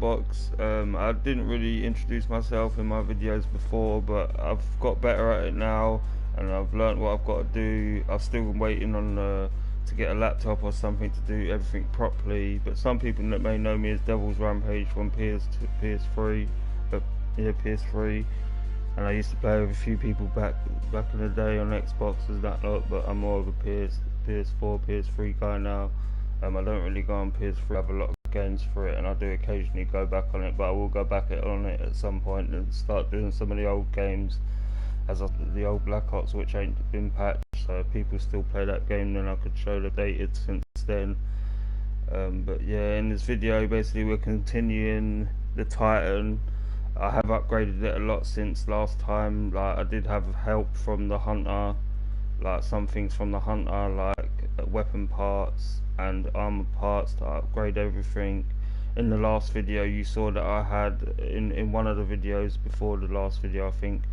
box. I didn't really introduce myself in my videos before, but I've got better at it now, and I've learned what I've got to do. I'm still waiting on to get a laptop or something to do everything properly. But some people that may know me as Devil's Rampage from PS3, yeah, PS3, and I used to play with a few people back in the day on Xbox as that lot. But I'm more of a PS4, PS3 guy now. I don't really go on PS3. I have a lot of games for it, and I do occasionally go back on it. But I will go back on it at some point and start doing some of the old games, the old Black Ops, which ain't been patched. So if people still play that game, then I could show the dated since then. But yeah, in this video, basically we're continuing the Titan. I have upgraded it a lot since last time. Like, I did have help from the hunter, like some things from the hunter, like weapon parts and armor parts to upgrade everything. In the last video you saw that I had, in one of the videos before the last video, I think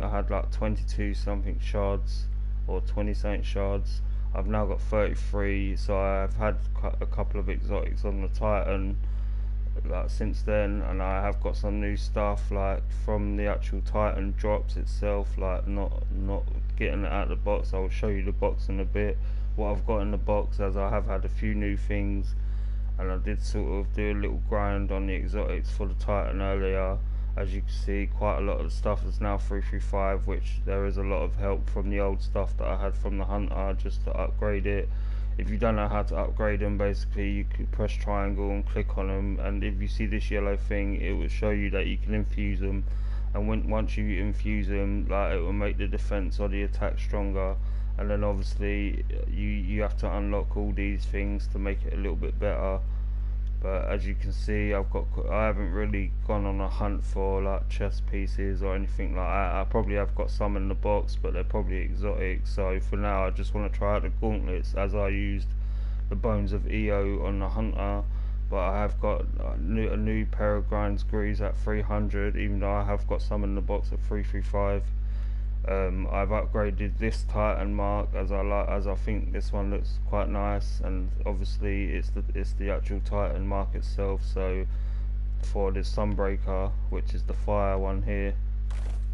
I had like 22 something shards or 20 something shards. I've now got 33, so I've had a couple of exotics on the Titan like since then, and I have got some new stuff like from the actual Titan drops itself, like not getting it out of the box. I will show you the box in a bit, what I've got in the box, as I have had a few new things, and I did sort of do a little grind on the exotics for the Titan earlier. As you can see, quite a lot of the stuff is now 335, which there is a lot of help from the old stuff that I had from the hunter just to upgrade it. If you don't know how to upgrade them, basically you could press triangle and click on them, and if you see this yellow thing, it will show you that you can infuse them, and once you infuse them, like, it will make the defense or the attack stronger. And then obviously you have to unlock all these things to make it a little bit better. But as you can see, I haven't really gone on a hunt for like chest pieces or anything like that. I probably have got some in the box, but they're probably exotic. So for now, I just want to try out the gauntlets, as I used the bones of EO on the hunter. But I have got a new pair of grind screws at 300, even though I have got some in the box at 335. I've upgraded this Titan mark, as I think this one looks quite nice, and obviously it's the actual Titan mark itself. So for this Sunbreaker, which is the fire one here,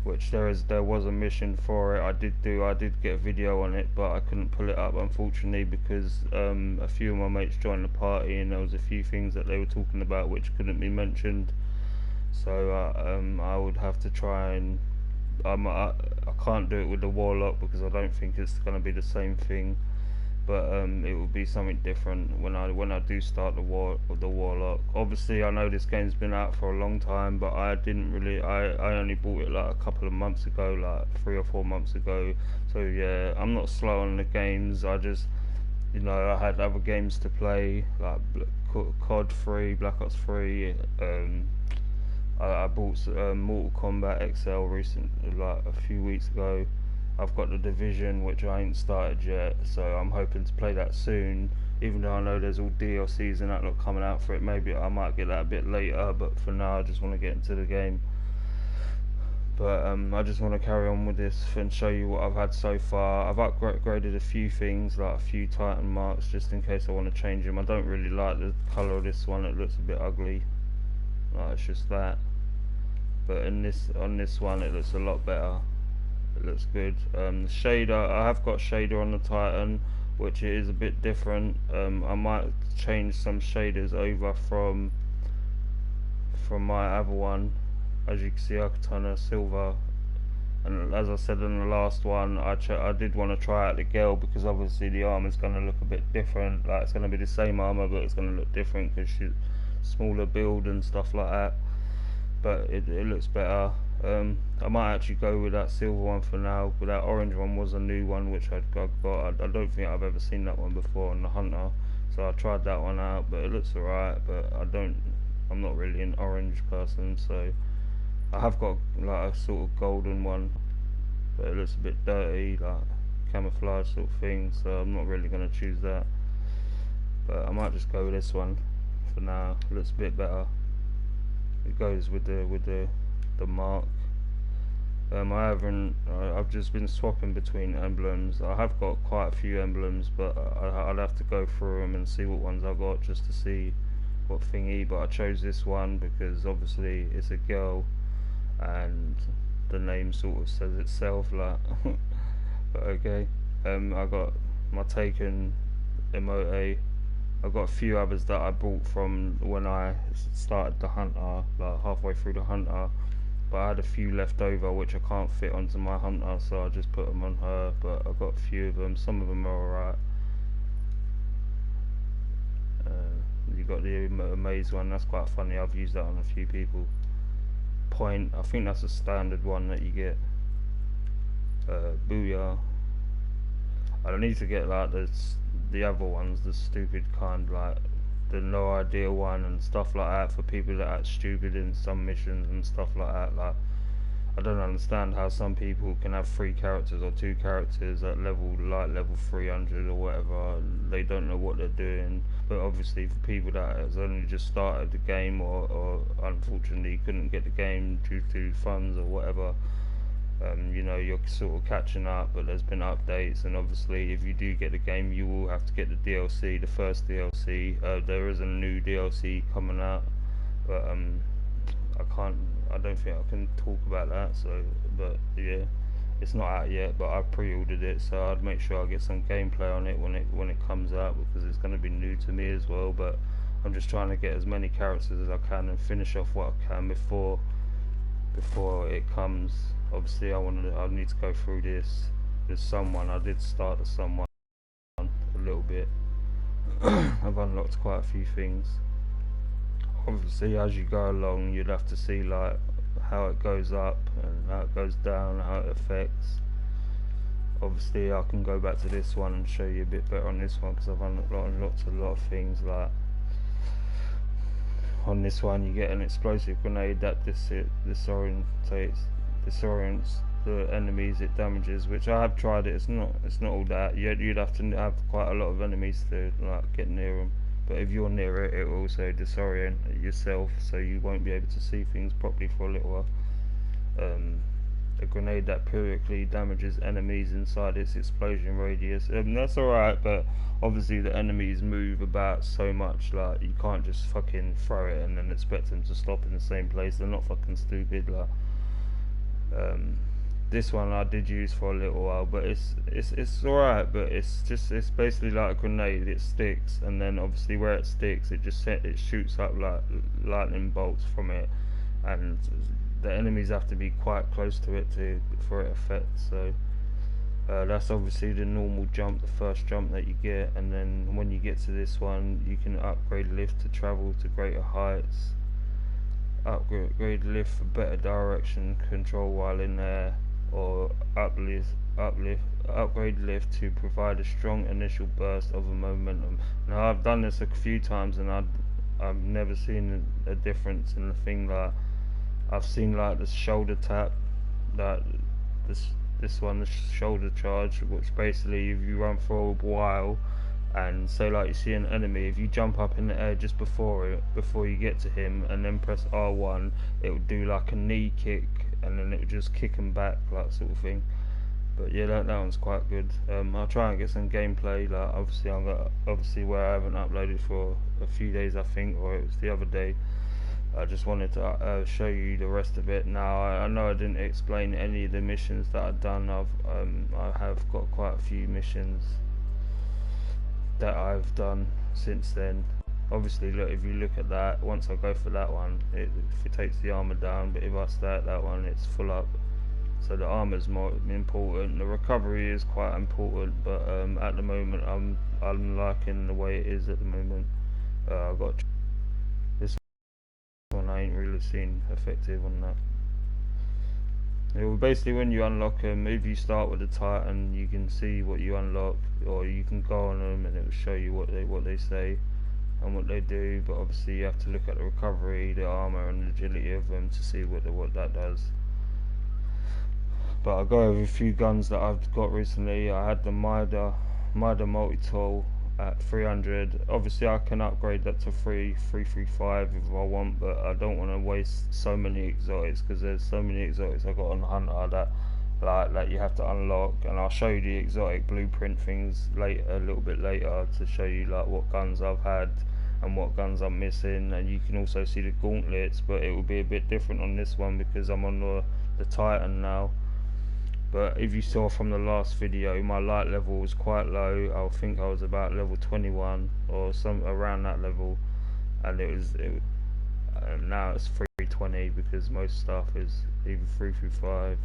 which there was a mission for it. I did get a video on it, but I couldn't pull it up, unfortunately, because a few of my mates joined the party and there was a few things that they were talking about which couldn't be mentioned. So I would have to try and I can't do it with the Warlock because I don't think it's going to be the same thing, but it will be something different when I do start the Warlock. Obviously I know this game's been out for a long time, but I only bought it like a couple of months ago, like 3 or 4 months ago. So yeah, I'm not slow on the games. I just, I had other games to play, like COD 3, Black Ops 3. I bought Mortal Kombat XL recently, like a few weeks ago. I've got the Division, which I ain't started yet, so I'm hoping to play that soon. Even though I know there's all DLCs and that lot coming out for it, maybe I might get that a bit later. But for now, I just want to get into the game. But I just want to carry on with this and show you what I've had so far. I've upgraded a few things, like a few Titan marks, just in case I want to change them. I don't really like the colour of this one; it looks a bit ugly. It's just that, but on this one it looks a lot better. It looks good. The shader, I have got shader on the Titan, which is a bit different. I might change some shaders over from my other one. As you can see, I could turn a silver, and as I said in the last one, I did want to try out the girl, because obviously the armor's going to look a bit different. Like, it's going to be the same armor, but it's going to look different because she's smaller build and stuff like that, but it looks better. I might actually go with that silver one for now, but that orange one was a new one which I got. I don't think I've ever seen that one before on the hunter, so I tried that one out, but it looks alright. But I'm not really an orange person, so I have got like a sort of golden one, but it looks a bit dirty, like camouflage sort of thing, so I'm not really going to choose that, but I might just go with this one for now. It looks a bit better. It goes with the mark. I've just been swapping between emblems. I have got quite a few emblems, but I'd have to go through them and see what ones I got, just to see what thingy, but I chose this one because obviously it's a girl and the name sort of says itself, like. But okay, I got my Taken emote. I got a few others that I bought from when I started the hunter, like halfway through the hunter. But I had a few left over which I can't fit onto my hunter, so I just put them on her. But I got a few of them. Some of them are alright. You got the Amaze one. That's quite funny. I've used that on a few people. Point. I think that's a standard one that you get. Booyah. I don't need to get like the other ones, the stupid kind, like the no idea one and stuff like that for people that act stupid in some missions and stuff like that. Like, I don't understand how some people can have 3 characters or 2 characters at level like level 300 or whatever. They don't know what they're doing. But obviously for people that has only just started the game or unfortunately couldn't get the game due to funds or whatever, you know, you're sort of catching up, but there's been updates, and obviously if you do get the game you will have to get the DLC, the first DLC. There is a new DLC coming out, but I don't think I can talk about that, so, but yeah, it's not out yet, but I pre-ordered it, so I'd make sure I get some gameplay on it when it comes out, because it's going to be new to me as well. But I'm just trying to get as many characters as I can and finish off what I can before it comes. Obviously I need to go through this. There's someone, I did start the someone a little bit. I've unlocked quite a few things. Obviously as you go along you'd have to see like how it goes up and how it goes down, how it affects. Obviously I can go back to this one and show you a bit better on this one, because I've unlocked a lot of things. Like on this one you get an explosive grenade that disorients the enemies it damages, which I have tried it. It's not all that. You'd have to have quite a lot of enemies to like get near them. But if you're near it, it will also disorient yourself, so you won't be able to see things properly for a little while. A grenade that periodically damages enemies inside its explosion radius. That's alright, but obviously the enemies move about so much, like you can't just fucking throw it and then expect them to stop in the same place. They're not fucking stupid. Like, this one I did use for a little while, but it's alright, but it's basically like a grenade. It sticks, and then obviously where it sticks, it shoots up like lightning bolts from it, and the enemies have to be quite close to it for it effect. So that's obviously the normal jump, the first jump that you get, and then when you get to this one you can upgrade lift to travel to greater heights, upgrade lift for better direction control while in there, or upgrade lift to provide a strong initial burst of momentum. Now I've done this a few times and I've never seen a difference in the thing. Like I've seen like the shoulder tap, that this one, the shoulder charge, which basically if you run for a while and say like you see an enemy, if you jump up in the air just before you get to him and then press R1, it will do like a knee kick and then it will just kick him back, like sort of thing. But yeah, that one's quite good. I'll try and get some gameplay. Like obviously where I haven't uploaded for a few days, I think, or it was the other day. I just wanted to show you the rest of it. Now I know I didn't explain any of the missions that I've done. I have got quite a few missions that I've done since then. Obviously, look, if you look at that, once I go for that one, it takes the armor down, but if I stay at that one, it's full up. So the armor's more important. The recovery is quite important, but at the moment I'm liking the way it is at the moment. I've got this one. I ain't really seen effective on that. Basically, when you unlock them, if you start with the Titan, you can see what you unlock, or you can go on them and it will show you what they say and what they do. But obviously, you have to look at the recovery, the armor, and the agility of them to see what that does. But I'll go over a few guns that I've got recently. I had the Mida multi-tool at 300. Obviously I can upgrade that to 335 if I want, but I don't want to waste so many exotics, because there's so many exotics I got on Hunter that you have to unlock, and I'll show you the exotic blueprint things later, a little bit later, to show you like what guns I've had and what guns I'm missing, and you can also see the gauntlets, but it will be a bit different on this one because I'm on the Titan now. But if you saw from the last video, my light level was quite low. I think I was about level 21 or some around that level, and now it's 320 because most stuff is either 335.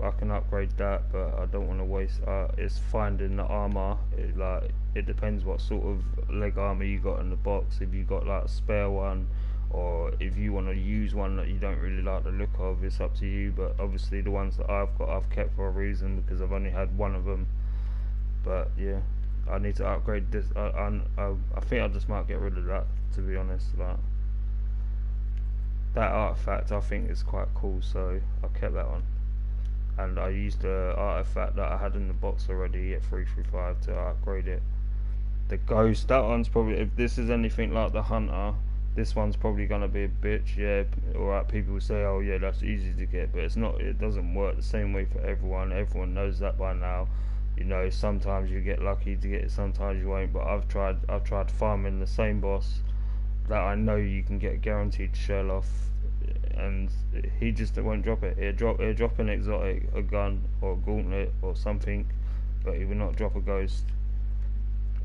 I can upgrade that, but I don't want to waste. It's finding the armor. It depends what sort of leg armor you got in the box. If you got like a spare one, or if you want to use one that you don't really like the look of, it's up to you. But obviously the ones that I've got, I've kept for a reason because I've only had one of them. But yeah, I need to upgrade this. I think I just might get rid of that, to be honest. Like that artifact, I think is quite cool, so I kept that one. And I used the artifact that I had in the box already at 335 to upgrade it. The ghost, that one's probably, if this is anything like the hunter, this one's probably gonna be a bitch. Yeah, alright, people will say, oh yeah, that's easy to get, but it's not. It doesn't work the same way for everyone. Everyone knows that by now. You know, sometimes you get lucky to get it, sometimes you won't. But I've tried farming the same boss that I know you can get guaranteed shell off, and he just won't drop it. He'll drop an exotic, a gun or a gauntlet or something, but he will not drop a ghost.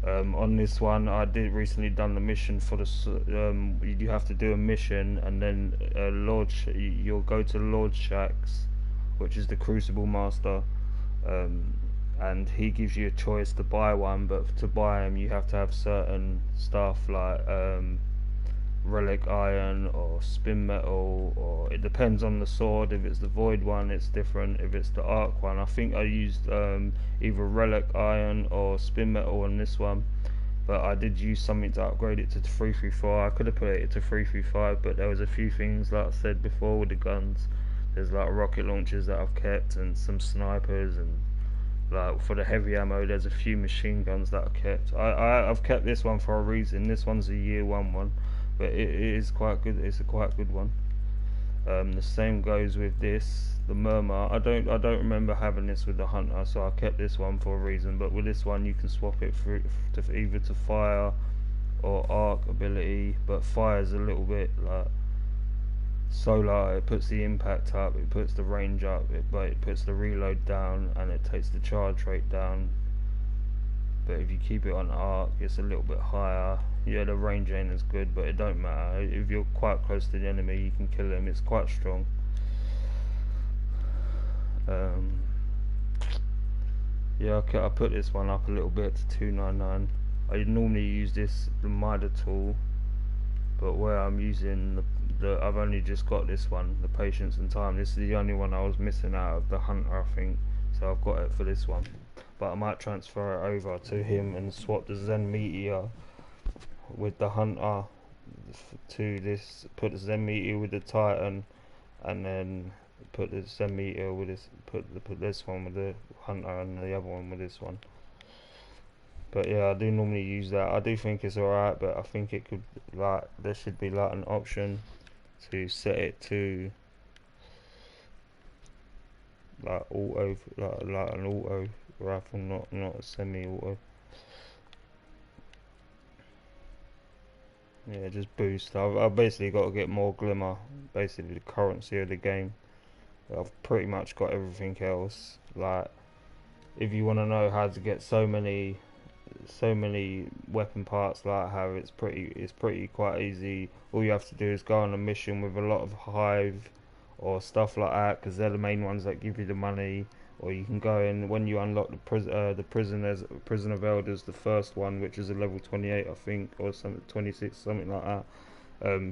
On this one, I did recently done the mission for the. You have to do a mission, and then you'll go to Lord Shaxx, which is the Crucible Master, and he gives you a choice to buy one. But to buy him, you have to have certain stuff like relic iron or spin metal, or it depends on the sword. If it's the void one, it's different. If it's the arc one, I think I used either relic iron or spin metal on this one, but I did use something to upgrade it to 334. I could have put it to 335, but there was a few things, like I said before, with the guns. There's like rocket launchers that I've kept and some snipers, and like for the heavy ammo there's a few machine guns that I've kept. I've kept this one for a reason. This one's a year one, but it is quite good. It's a quite good one. The same goes with this, the Murmur. I don't remember having this with the Hunter, so I kept this one for a reason. But with this one, you can swap it through to either to fire or arc ability. But fire's a little bit like solar. It puts the impact up, it puts the range up, but it puts the reload down, and it takes the charge rate down. But if you keep it on arc, it's a little bit higher. Yeah, the range ain't as good, but it don't matter. If you're quite close to the enemy, you can kill him. It's quite strong. Yeah, okay, I put this one up a little bit to 299. I normally use the Mitre tool, but where I'm using I've only just got this one, the Patience and Time. This is the only one I was missing out of the Hunter, I think. So I've got it for this one. But I might transfer it over to him and swap the Zen Meteor with the Hunter to this. Put the Zen Meteor with the Titan, and then put the Zen Meteor with this. Put this one with the Hunter and the other one with this one. But yeah, I do normally use that. I do think it's alright, but I think it could, like, there should be like an option to set it to like auto, like an auto rifle, not a semi-auto. Yeah, just boost. I've basically got to get more glimmer, basically the currency of the game. I've pretty much got everything else. Like, if you want to know how to get so many weapon parts like I have, it's pretty quite easy. All you have to do is go on a mission with a lot of hive or stuff like that, because they're the main ones that give you the money. Or you can go in when you unlock the Prison of Elders, the first one, which is a level 28, I think, or something 26, something like that.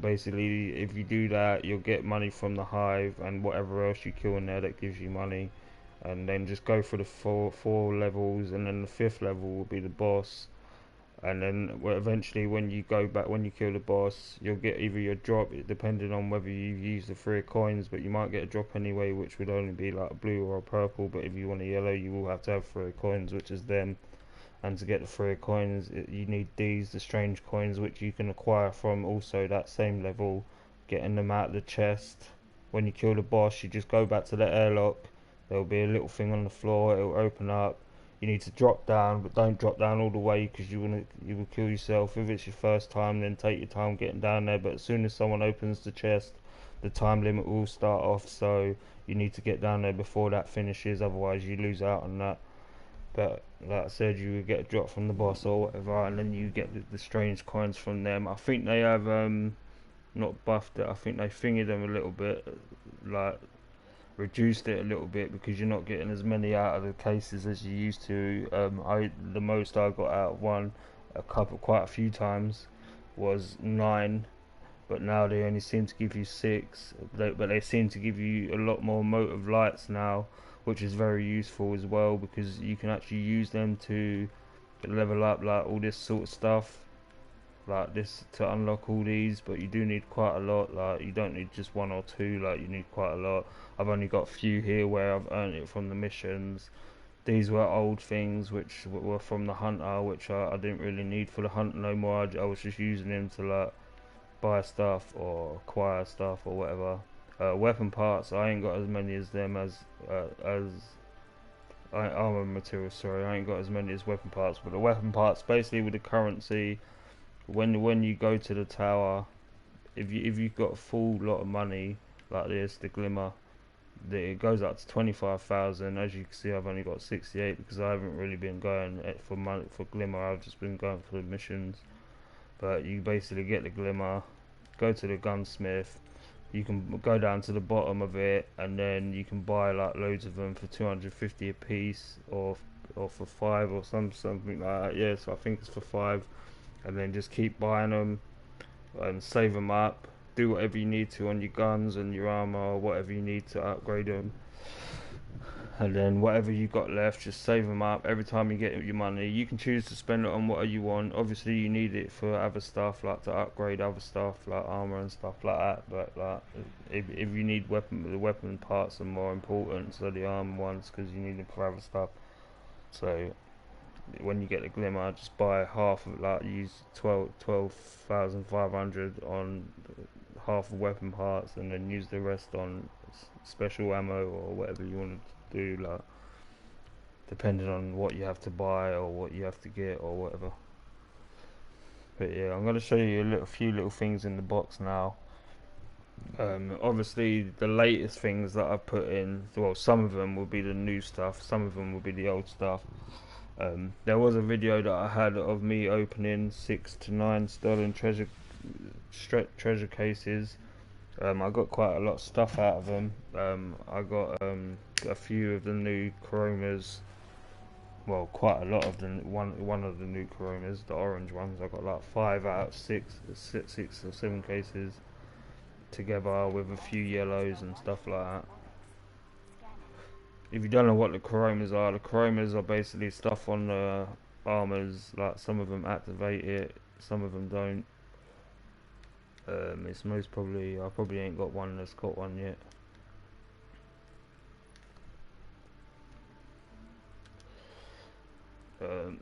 Basically, if you do that, you'll get money from the hive and whatever else you kill in there that gives you money. And then just go for the four levels, and then the fifth level will be the boss. And then eventually, when you kill the boss, you'll get either your drop, depending on whether you use the 3 coins, but you might get a drop anyway, which would only be like a blue or a purple. But if you want a yellow, you will have to have 3 coins, which is them. And to get the 3 coins, you need these, the strange coins, which you can acquire from also that same level, getting them out of the chest. When you kill the boss, you just go back to the airlock. There'll be a little thing on the floor, it'll open up. you need to drop down, but don't drop down all the way because you will kill yourself. If it's your first time, then take your time getting down there. But as soon as someone opens the chest, the time limit will start off. So you need to get down there before that finishes. Otherwise, you lose out on that. But like I said, you get a drop from the boss or whatever, and then you get the strange coins from them. I think they have not buffed it. I think they fingered them a little bit, like reduced it a little bit because you're not getting as many out of the cases as you used to. The most I got out of one, quite a few times, was 9, but now they only seem to give you 6. But they seem to give you a lot more motive lights now, which is very useful as well because you can actually use them to level up like all this sort of stuff like this to unlock all these, but you do need quite a lot. Like you don't need just 1 or 2, like you need quite a lot. I've only got a few here where I've earned it from the missions. These were old things which were from the hunter, which I didn't really need for the hunt no more. I was just using them to like buy stuff or acquire stuff or whatever. Weapon parts, I ain't got as many as them as armor materials. Sorry, I ain't got as many as weapon parts. But the weapon parts, basically with the currency, when you go to the tower, if you've got a full lot of money like this, the glimmer, it goes up to 25,000. As you can see, I've only got 68 because I haven't really been going for money for glimmer. I've just been going for the missions. But you basically get the glimmer, go to the gunsmith. You can go down to the bottom of it, and then you can buy like loads of them for 250 a piece, or for 5 or something like that. Yeah, so I think it's for 5, and then just keep buying them and save them up. Do whatever you need to on your guns and your armor, or whatever you need to upgrade them. And then whatever you got left, just save them up. Every time you get your money, you can choose to spend it on whatever you want. Obviously you need it for other stuff, like to upgrade other stuff like armor and stuff like that. But like if you need the weapon parts are more important, so the armor ones, because you need them for other stuff. So when you get the glimmer, just buy half of, like, use 12,500 on half of weapon parts, and then use the rest on special ammo or whatever you want to do, like depending on what you have to buy or what you have to get or whatever. But yeah, I'm going to show you a few little things in the box now. Obviously the latest things that I put in, well, some of them will be the new stuff, some of them will be the old stuff. There was a video that I had of me opening 6 to 9 sterling treasure cases. I got quite a lot of stuff out of them. I got a few of the new Coromas. Well, quite a lot of them. One of the new Coromas, the orange ones. I got like 5 out of 6 or 7 cases together with a few yellows and stuff like that. If you don't know what the Coromas are basically stuff on the armors. Like some of them activate it, some of them don't. It's most probably, I probably ain't got one that's got one yet. No,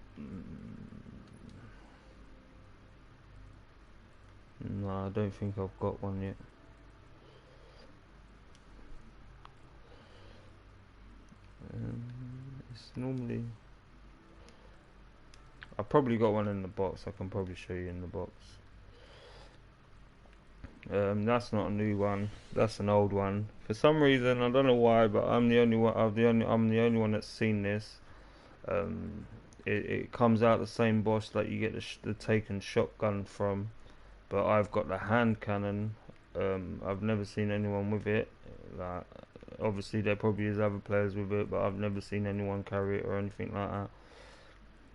I don't think I've got one yet. It's normally, I've probably got one in the box. I can probably show you in the box. That's not a new one. That's an old one. For some reason, I don't know why, but I'm the only one. I'm the only one that's seen this. It comes out the same boss that you get the taken shotgun from, but I've got the hand cannon. I've never seen anyone with it. Like, obviously there probably is other players with it, but I've never seen anyone carry it or anything like that.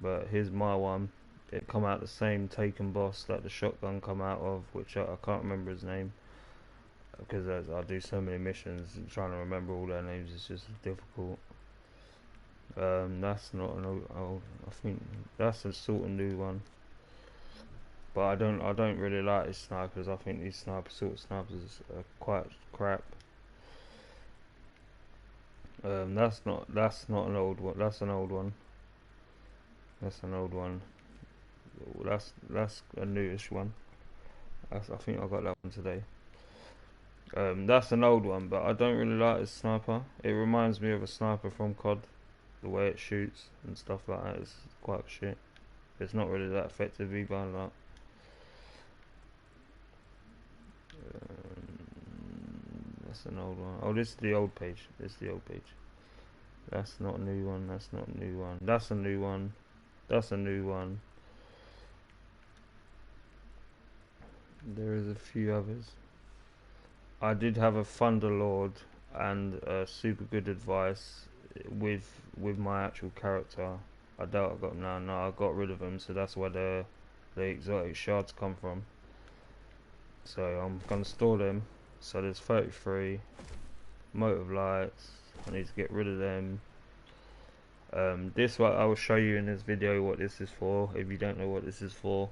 But here's my one. It come out the same taken boss that the shotgun come out of, which I can't remember his name because I do so many missions, and trying to remember all their names is just difficult. That's not an old. I think that's a sort of new one, but I don't really like these snipers. I think these snipers are quite crap. That's not an old one. That's an old one. That's an old one. That's a newish one. I think I got that one today. That's an old one, but I don't really like this sniper. It reminds me of a sniper from COD. the way it shoots and stuff like that is quite shit. It's not really that effective either. Like, that's an old one. Oh, this is the old page. This is the old page. That's not a new one. That's not a new one. That's a new one. That's a new one. There is a few others. I did have a Thunderlord and super good advice with my actual character. I doubt I got them now. No, I got rid of them, so that's where the exotic shards come from. So I'm gonna store them. So there's 33 motive lights. I need to get rid of them. This one I will show you in this video what this is for. If you don't know what this is for,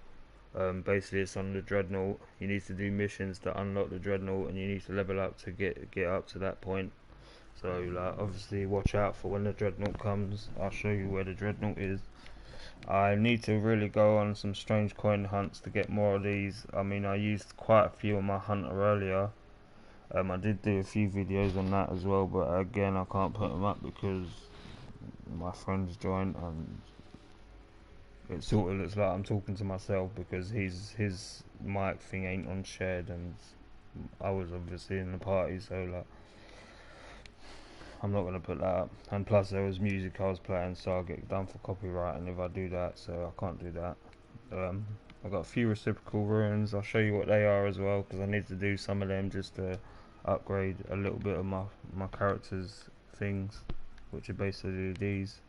basically it's on the dreadnought. You need to do missions to unlock the dreadnought, and you need to level up to get up to that point. So like, obviously watch out for when the dreadnought comes. I'll show you where the dreadnought is. I need to really go on some strange coin hunts to get more of these. I mean, I used quite a few on my hunter earlier. I did do a few videos on that as well, but again I can't put them up because my friend's joined, and it sort of looks like I'm talking to myself because his mic thing ain't on shared, and I was obviously in the party, so like I'm not going to put that up. And plus there was music I was playing, so I'll get done for copyright, and if I do that, so I can't do that. I've got a few reciprocal ruins. I'll show you what they are as well, because I need to do some of them just to upgrade a little bit of my character's things, which are basically these.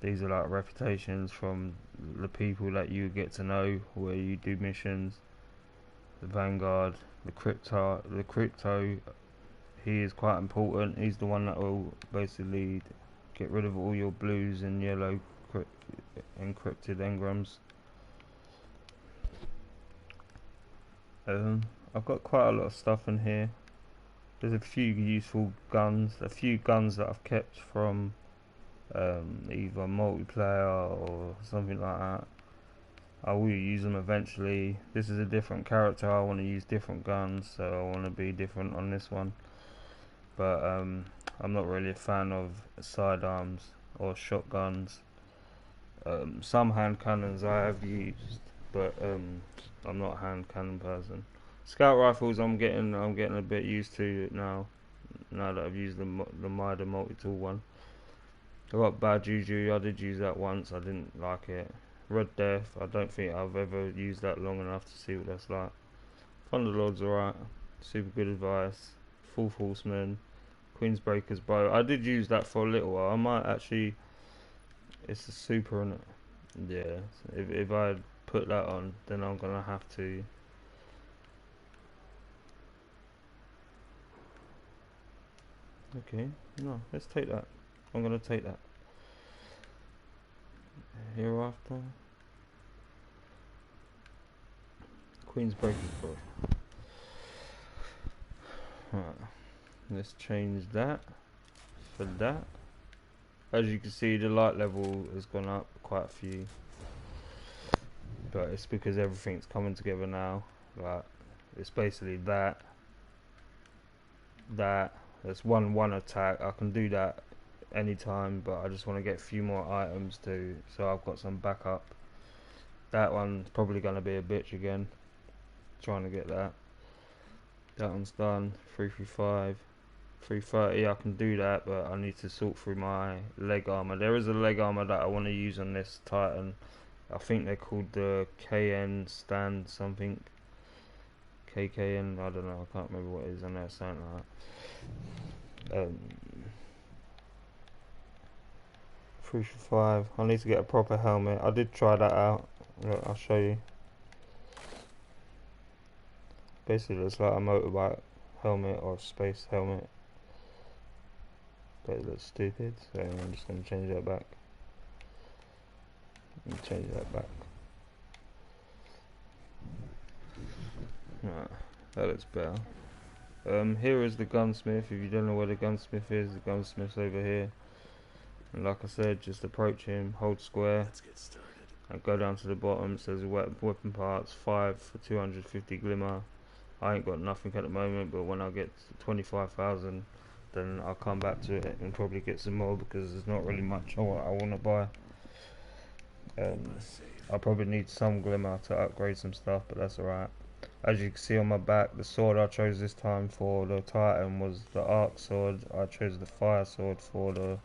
These are like reputations from the people that you get to know where you do missions. The Vanguard, the crypto, he is quite important. He's the one that will basically get rid of all your blues and yellow encrypted engrams. I've got quite a lot of stuff in here. There's a few useful guns, a few guns that I've kept from either multiplayer or something like that. I will use them eventually. This is a different character. I want to use different guns, so I want to be different on this one. But I'm not really a fan of sidearms or shotguns. Some hand cannons I have used, but I'm not a hand cannon person. Scout rifles I'm getting a bit used to it now that I've used the Mida multi-tool one. I got Bad Juju. I did use that once. I didn't like it. Red Death. I don't think I've ever used that long enough to see what that's like. Thunderlord's alright. Super good advice. Full Horseman. Queensbreaker's bow. I did use that for a little while. I might actually. It's a super, isn't it? Yeah. If I put that on, then I'm gonna have to. Okay. No, let's take that. I'm gonna take that. Hereafter. Queensbreaker's bow. Right. Let's change that for that. As you can see, the light level has gone up quite a few, but it's because everything's coming together now. Like, it's basically that's one attack. I can do that anytime, but I just want to get a few more items too, so I've got some backup. That one's probably going to be a bitch again, trying to get that. That one's done. 335. 330, I can do that, but I need to sort through my leg armor. There is a leg armor that I want to use on this Titan. I think they're called the KN stand something. KKN, I don't know, I can't remember what it is on there, something like that. 335, I need to get a proper helmet. I did try that out. Look, I'll show you. Basically looks like a motorbike helmet or a space helmet. But it looks stupid, so I'm just going to change that back. Change that back. Right, that looks better. Here is the Gunsmith. If you don't know where the Gunsmith is, the Gunsmith's over here. And like I said, just approach him, hold square, and go down to the bottom. It says weapon parts, 5 for 250 glimmer. I ain't got nothing at the moment, but when I get to 25,000, then I'll come back to it and probably get some more, because there's not really much I want to buy. I probably need some glimmer to upgrade some stuff, but that's alright. As you can see on my back, the sword I chose this time for the Titan was the Arc sword. I chose the Fire sword for the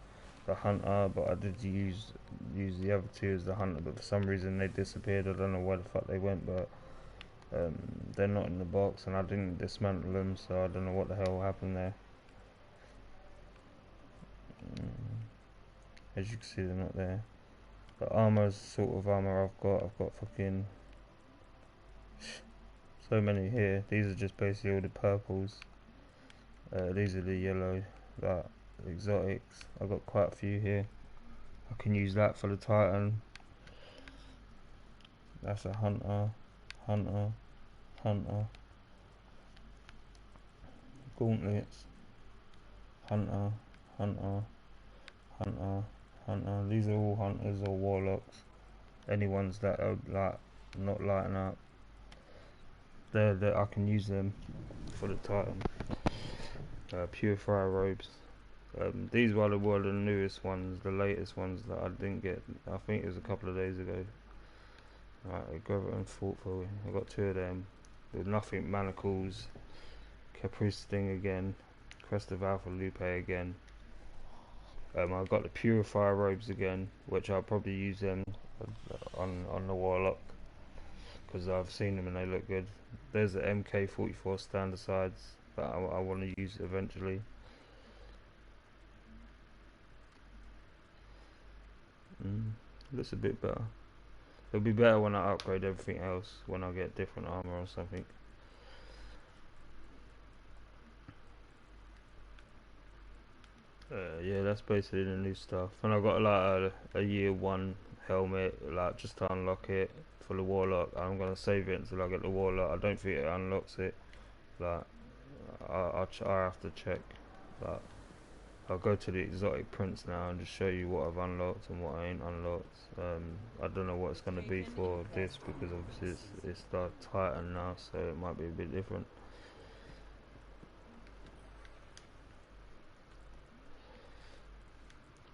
Hunter, but I did use the other two as the Hunter, but for some reason they disappeared. I don't know where the fuck they went, but they're not in the box, and I didn't dismantle them, so I don't know what the hell happened there. As you can see, they're not there. The armor's sort of armor I've got fucking so many here. These are just basically all the purples. These are the yellow, like exotics. I've got quite a few here. I can use that for the Titan. That's a Hunter, Hunter, Hunter. Gauntlets, Hunter, Hunter, Hunter, Hunter. These are all Hunters or Warlocks. Any ones that are like not lighting up, I can use them for the Titan. Purifier robes. These were the newest ones, the latest ones that I didn't get. I think it was a couple of days ago. Right, Gravity and Thoughtful. I got two of them. There's nothing manacles. Caprice Sting again. Crest of Alpha Lupe again. I got the Purifier robes again, which I'll probably use them on the Warlock, because I've seen them and they look good. There's the MK44 standard sides that I want to use eventually. Looks a bit better. It'll be better when I upgrade everything else, when I get different armor or something. Yeah, that's basically the new stuff. And I've got like a year 1 helmet, like just to unlock it for the Warlock. I'm gonna save it until I get the Warlock. I don't think it unlocks it. Like I have to check. Like I'll go to the exotic prints now and just show you what I've unlocked and what I ain't unlocked. I don't know what it's gonna be for this, because obviously it's the Titan now, so it might be a bit different.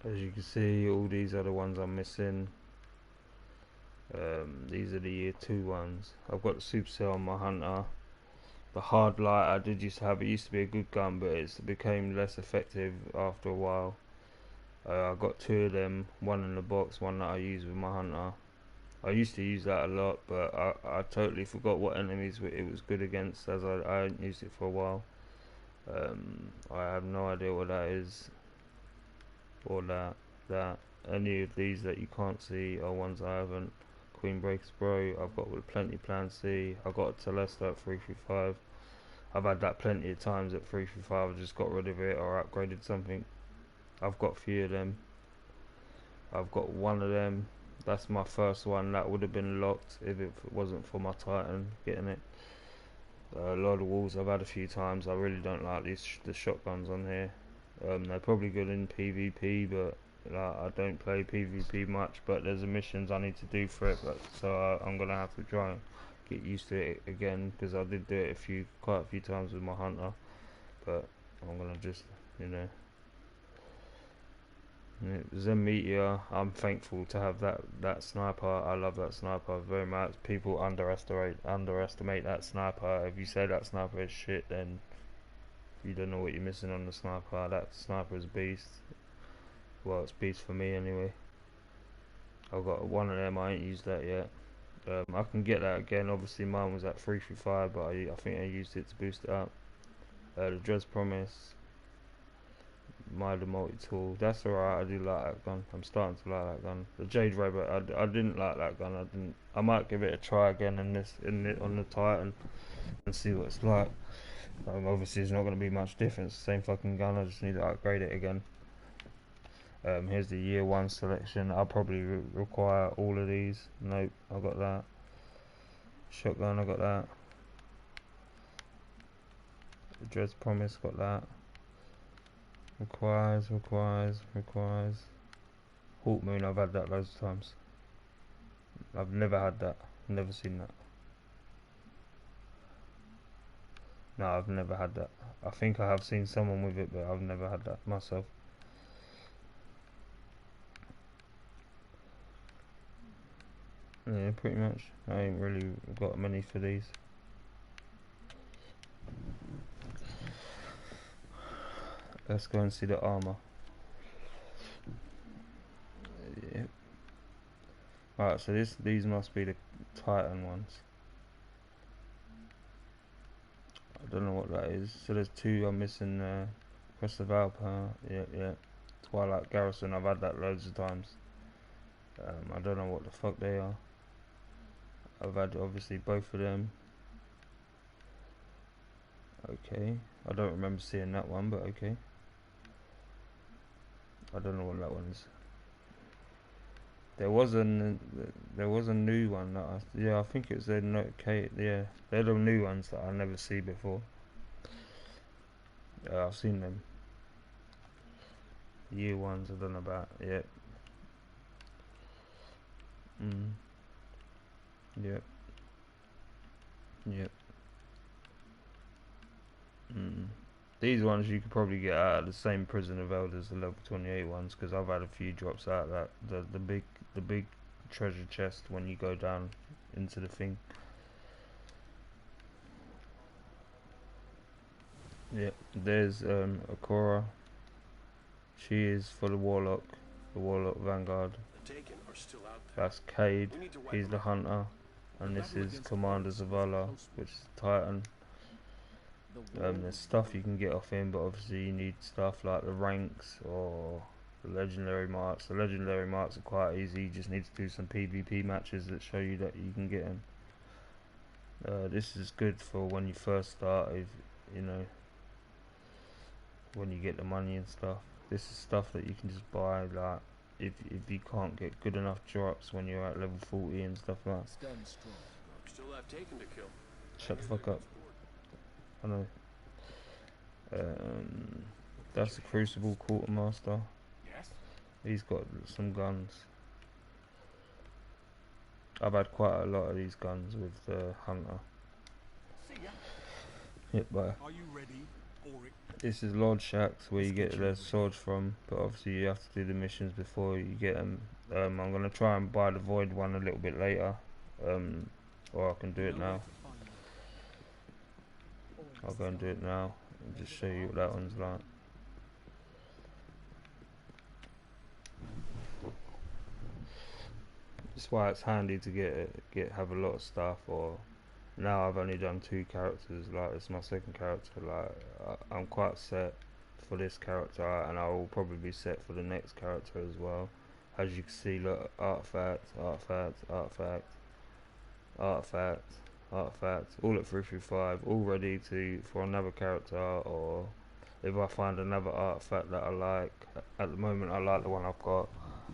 As you can see, all these are the ones I'm missing. These are the year 2 ones. I've got the Supercell on my Hunter. The hard light I did used to have. It used to be a good gun, but it became less effective after a while. I got 2 of them, one in the box, one that I use with my Hunter. I used to use that a lot, but I totally forgot what enemies it was good against, as I hadn't used it for a while. I have no idea what that is, or that. Any of these that you can't see are ones I haven't. Queen Breaker Bro, I've got with Plenty Plan C. I got a Telesta at 335. I've had that plenty of times at 335. I just got rid of it or upgraded something. I've got a few of them. I've got one of them. That's my first one. That would have been locked if it wasn't for my Titan getting it. A lot of walls I've had a few times. I really don't like the shotguns on here. They're probably good in PvP, but like, I don't play PvP much. But there's missions I need to do for it, so I'm gonna have to try and get used to it again, because I did do it quite a few times with my Hunter. But I'm gonna just, Zen Meteor, I'm thankful to have that sniper. I love that sniper very much. People underestimate that sniper. If you say that sniper is shit, then you don't know what you're missing on the sniper. That sniper is beast. Well, it's beast for me anyway. I've got one of them. I ain't used that yet. I can get that again. Obviously mine was at 335, but I think I used it to boost it up. The Dread's Promise, the multi-tool, that's alright. I do like that gun. I'm starting to like that gun. The Jade Rabbit, I didn't like that gun. I might give it a try again on the Titan and see what it's like. Obviously there's not going to be much difference. Same fucking gun. I just need to upgrade it again. Here's the year 1 selection. I'll probably require all of these. Nope, I got that. Shotgun, I got that. The Dread's Promise, got that. Requires. Hawk Moon, I've had that loads of times. I've never had that. Never seen that. No, I've never had that. I think I have seen someone with it, but I've never had that myself. Yeah, pretty much. I ain't really got many for these. Let's go and see the armor. Yeah. Alright, so these must be the Titan ones. I don't know what that is. So there's two I'm missing. Crest of Alpine. Yeah. Twilight Garrison. I've had that loads of times. I don't know what the fuck they are. I've had obviously both of them. Okay. I don't remember seeing that one, but okay. I don't know what that one is. There was a new one that I think it's a notification. Yeah, they're the new ones that I never see before. I've seen them. Year ones I don't know about. Yep. Yep. Yep. These ones you could probably get out of the same prison of elders, the level 28 ones, because I've had a few drops out of that. The big treasure chest when you go down into the thing. Yep. There's Akora. She is for the Warlock Vanguard. That's Cade. He's the Hunter, and this is Commander Zavala, which is Titan. There's stuff you can get off him, but obviously you need stuff like the ranks or the legendary marks. The legendary marks are quite easy. You just need to do some PvP matches that show you that you can get them. This is good for when you first start, if you know, when you get the money and stuff. This is stuff that you can just buy, like if you can't get good enough drops when you're at level 40 and stuff like that. Shut the fuck up. I know. That's the Crucible Quartermaster. He's got some guns. I've had quite a lot of these guns with the Hunter. Yep, bye. This is Lord Shaxx, where you get their swords from, but obviously you have to do the missions before you get them. I'm going to try and buy the Void one a little bit later, or I can do it now. I'll go and do it now and just show you what that one's like. That's why it's handy to have a lot of stuff. Or now I've only done 2 characters. Like it's my second character. Like I'm quite set for this character, and I will probably be set for the next character as well. As you can see, look, artifacts, all at 335, all ready for another character, or if I find another artifact that I like. At the moment I like the one I've got,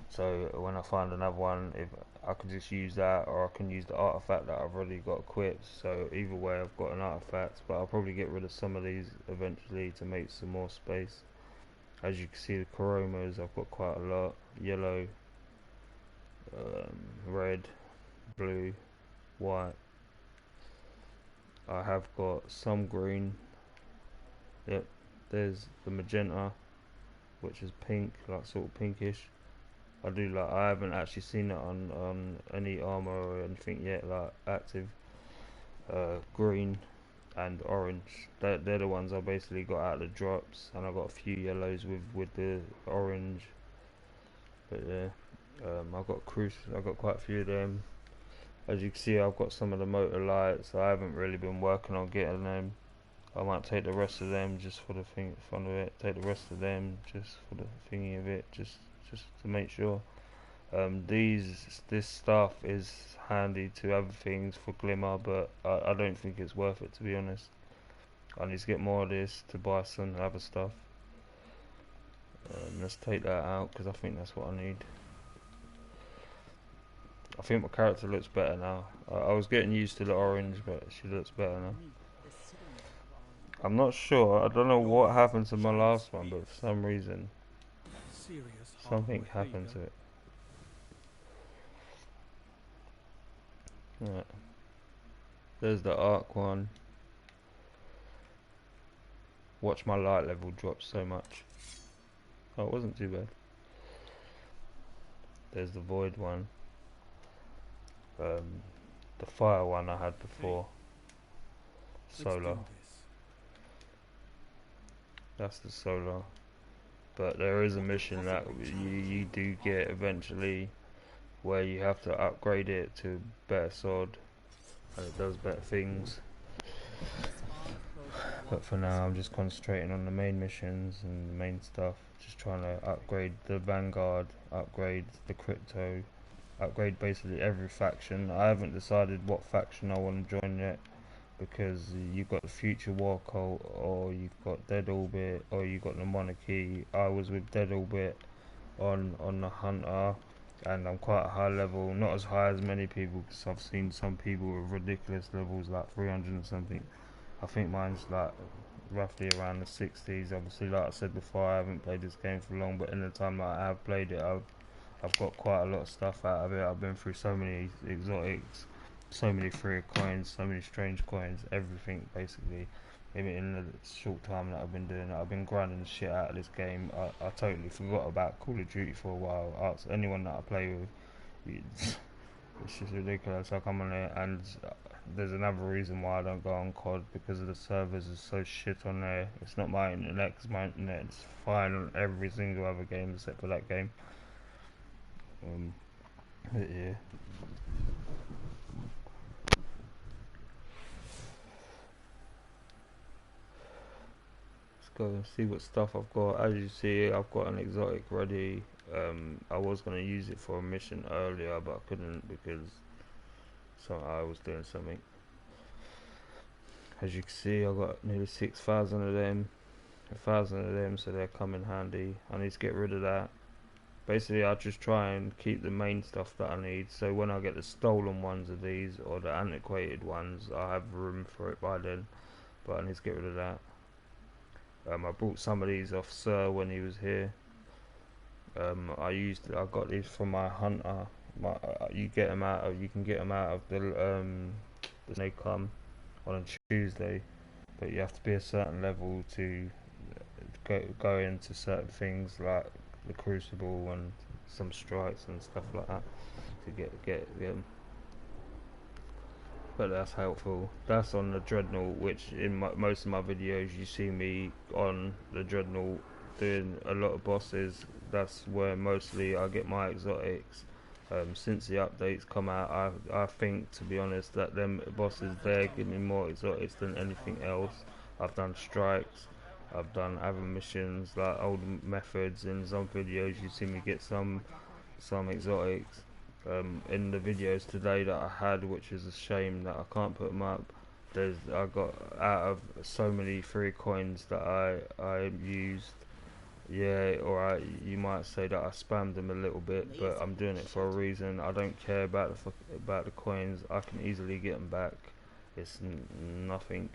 so when I find another one, if I can just use that, or I can use the artifact that I've already got equipped. So either way I've got an artifact, but I'll probably get rid of some of these eventually to make some more space. As you can see, the chromas, I've got quite a lot. Yellow, red, blue, white. I have got some green. Yep, there's the magenta, which is pink, like sort of pinkish. I haven't actually seen it on any armor or anything yet, like active. Green and orange. They're the ones I basically got out of the drops, and I got a few yellows with the orange. But yeah, I've got quite a few of them. As you can see, I've got some of the motor lights. I haven't really been working on getting them. I might take the rest of them just for the fun of it. Take the rest of them just for the thingy of it, just to make sure. This stuff is handy to have things for glimmer, but I don't think it's worth it, to be honest. I need to get more of this to buy some other stuff. Let's take that out because I think that's what I need. I think my character looks better now. I was getting used to the orange, but she looks better now. I'm not sure. I don't know what happened to my last one, but for some reason something happened to it. Right. There's the arc one. watch my light level drop so much. Oh, it wasn't too bad. There's the void one. The fire one I had before. Solar. That's the solar. But there is a mission that you do get eventually where you have to upgrade it to better sword and it does better things. But for now I'm just concentrating on the main missions and the main stuff. Just trying to upgrade the Vanguard, upgrade the Crypto, upgrade basically every faction. I haven't decided what faction I want to join yet, because you've got the Future War Cult, or you've got Dead Orbit, or you've got the Monarchy. I was with Dead Orbit on the Hunter, and I'm quite high level, not as high as many people, because I've seen some people with ridiculous levels like 300 and something. I think mine's like roughly around the 60s. Obviously, like I said before, I haven't played this game for long, but in the time that I have played it, I've got quite a lot of stuff out of it. I've been through so many exotics, so many free coins, so many strange coins, everything basically. Even in the short time that I've been doing it, I've been grinding the shit out of this game. I totally forgot about Call of Duty for a while. Ask anyone that I play with, it's just ridiculous. I come on it, and there's another reason why I don't go on COD, because of the servers are so shit on there. It's not my internet, because my internet's fine on every single other game except for that game. But yeah. Let's go and see what stuff I've got. As you see, I've got an exotic ready. I was going to use it for a mission earlier, but I couldn't because I was doing something. As you can see, I got nearly 6,000 of them, 1,000 of them, so they're coming handy. I need to get rid of that. Basically, I just try and keep the main stuff that I need, so when I get the stolen ones of these or the antiquated ones, I have room for it by then. But I need to get rid of that. I brought some of these off Sir when he was here. I got these from my hunter. You can get them out of they come on a Tuesday, but you have to be a certain level to go into certain things like the Crucible and some strikes and stuff like that to get them. But that's helpful. That's on the Dreadnought, which in most of my videos you see me on the Dreadnought doing a lot of bosses. That's where mostly I get my exotics. Since the updates come out, I think, to be honest, that them bosses there give me more exotics than anything else. I've done strikes, I've done other missions like old methods. In some videos you see me get some exotics. In the videos today that I had, which is a shame that I can't put them up, I got out of so many free coins that I used. Yeah, or you might say that I spammed them a little bit, but I'm doing it for a reason. I don't care about the coins. I can easily get them back. It's nothing.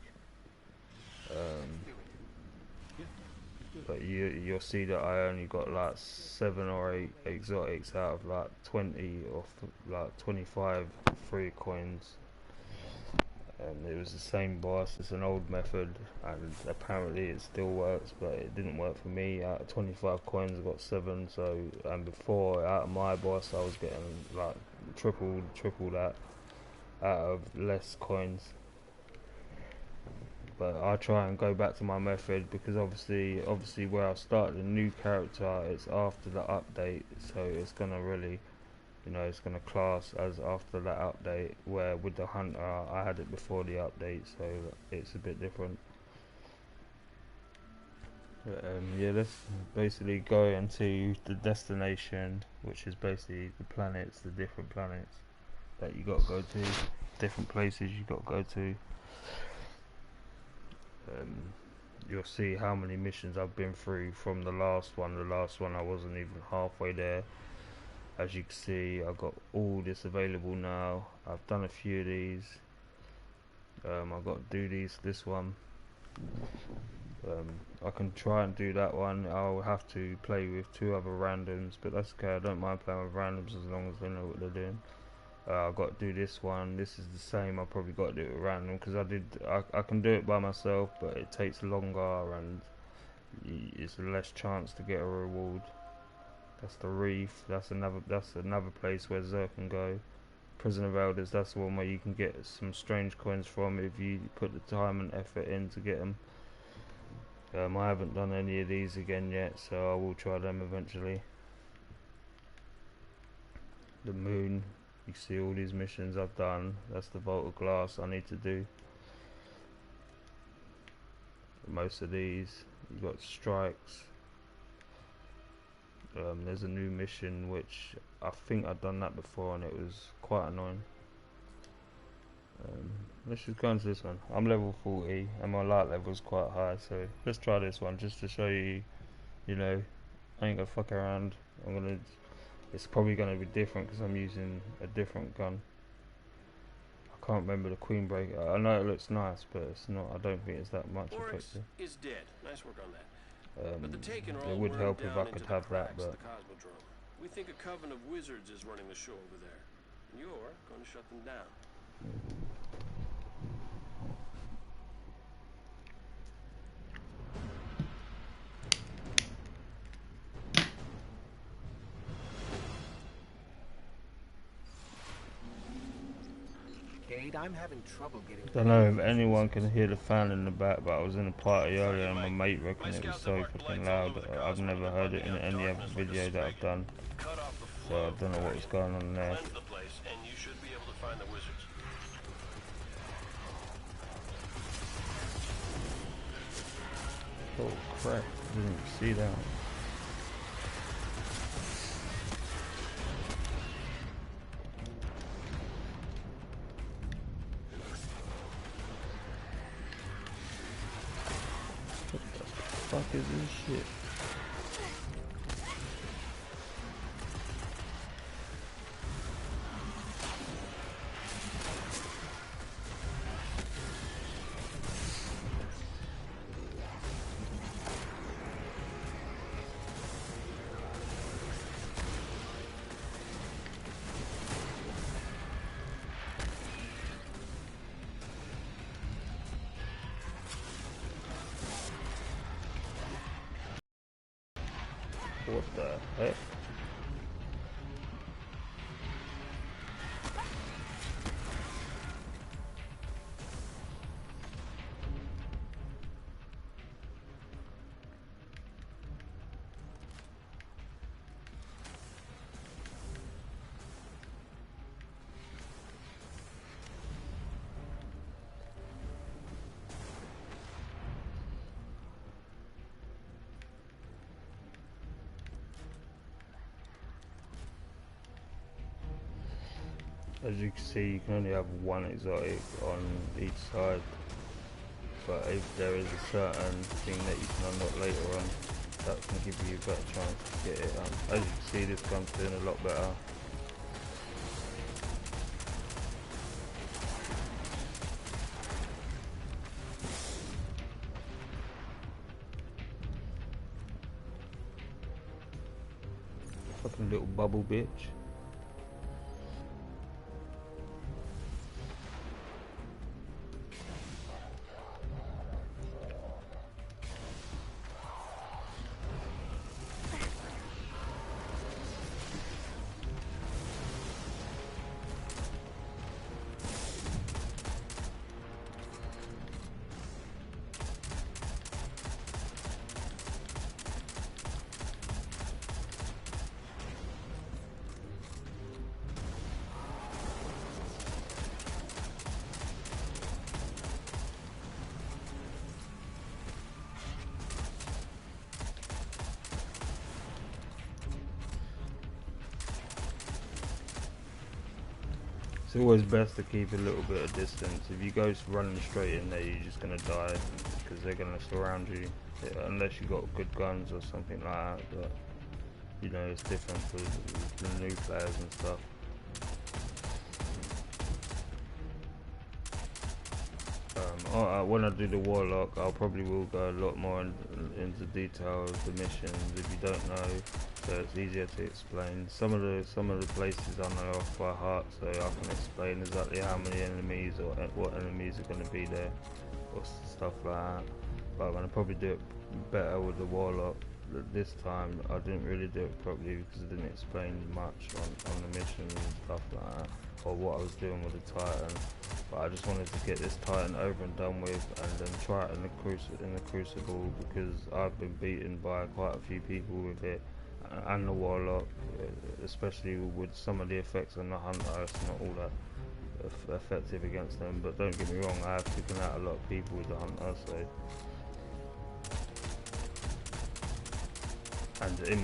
But you'll see that I only got like 7 or 8 exotics out of like 20 or like 25 free coins. It was the same boss. It's an old method, and apparently it still works, but it didn't work for me. Out of 25 coins I got 7. So, and before, out of my boss I was getting like triple that out of less coins. But I try and go back to my method, because obviously where I started a new character, it's after the update, so it's gonna really, it's gonna class as after that update, where with the hunter I had it before the update, so it's a bit different. But, yeah, let's basically go into the destination, which is basically the planets, the different planets that you got to go to, different places you got to go to. You'll see how many missions I've been through from the last one. The last one I wasn't even halfway there. As you can see, I've got all this available now. I've done a few of these. I've got to do this one. I can try and do that one. I'll have to play with 2 other randoms, but that's okay. I don't mind playing with randoms as long as they know what they're doing. I've got to do this one. This is the same. I probably got to do it random because I can do it by myself, but it takes longer and it's less chance to get a reward. That's the reef. That's another place where Zer can go. Prison of Elders. That's the one where you can get some strange coins from if you put the time and effort in to get them. I haven't done any of these again yet, so I will try them eventually. The moon. You see all these missions I've done. That's the Vault of Glass I need to do. Most of these. You got strikes. There's a new mission which I think I've done that before and it was quite annoying. Let's just go into this one. I'm level 40 and my light level is quite high, so let's try this one just to show you, you know, I ain't gonna fuck around. It's probably gonna be different because I'm using a different gun. I can't remember the Queen Breaker. I know it looks nice, but it's not. I don't think it's that much effective. Is dead. Nice work on that. But the Taken it would help if I could have that, but we think a coven of wizards is running the show over there. And you're going to shut them down. I'm having trouble getting. I don't know if anyone can hear the fan in the back, but I was in a party earlier and my mate reckoned it was so fucking loud. I've never heard it in any other video that I've done, so I don't know what was going on there. Oh crap, I didn't see that. What the fuck is this shit? What the heck? As you can see, you can only have one exotic on each side, but if there is a certain thing that you can unlock later on, that can give you a better chance to get it. As you can see, this gun's doing a lot better. Fucking little bubble bitch. It's always best to keep a little bit of distance. If you go running straight in there, you're just going to die because they're going to surround you, unless you got good guns or something like that. But you know, it's different for the new players and stuff. When I do the Warlock, I'll probably will go a lot more into detail of the missions if you don't know, so it's easier to explain. Some of the places I know off by heart, so I can explain exactly how many enemies or what enemies are going to be there, or stuff like that. But I'm going to probably do it better with the Warlock. This time I didn't really do it properly because I didn't explain much on the missions and stuff like that, or what I was doing with the Titan. But I just wanted to get this Titan over and done with, and then try it in the Crucible, because I've been beaten by quite a few people with it, and the Warlock, especially with some of the effects on the Hunter. It's not all that effective against them, but don't get me wrong, I have taken out a lot of people with the Hunter, so. And in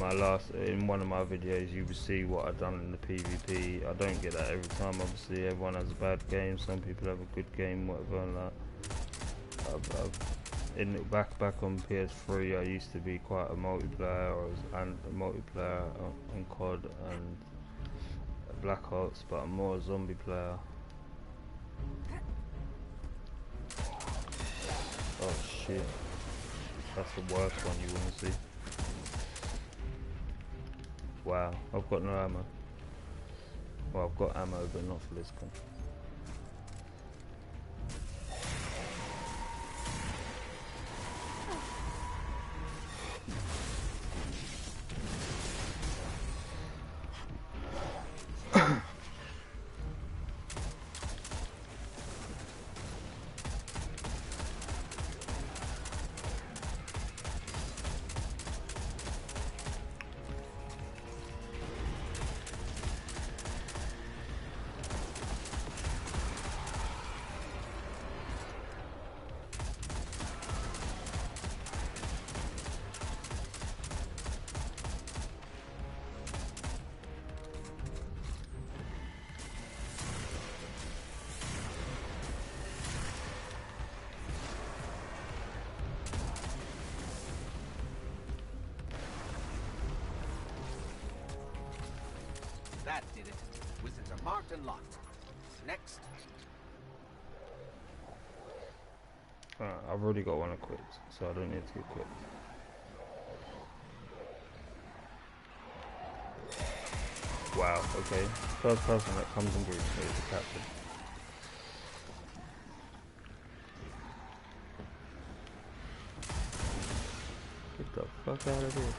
one of my videos, you will see what I've done in the PvP. I don't get that every time. Obviously, everyone has a bad game. Some people have a good game, whatever. And that. Back on PS3, I used to be quite a multiplayer, and a multiplayer on COD and Black Ops, but I'm more a zombie player. Oh shit! That's the worst one you want to see. Wow, I've got no ammo. Well, I've got ammo, but not for this gun. That did it. Wizards are marked and locked. Next. I've already got one equipped, so I don't need to equip. Wow, okay. First person that comes in groups is the captain. Get the fuck out of here.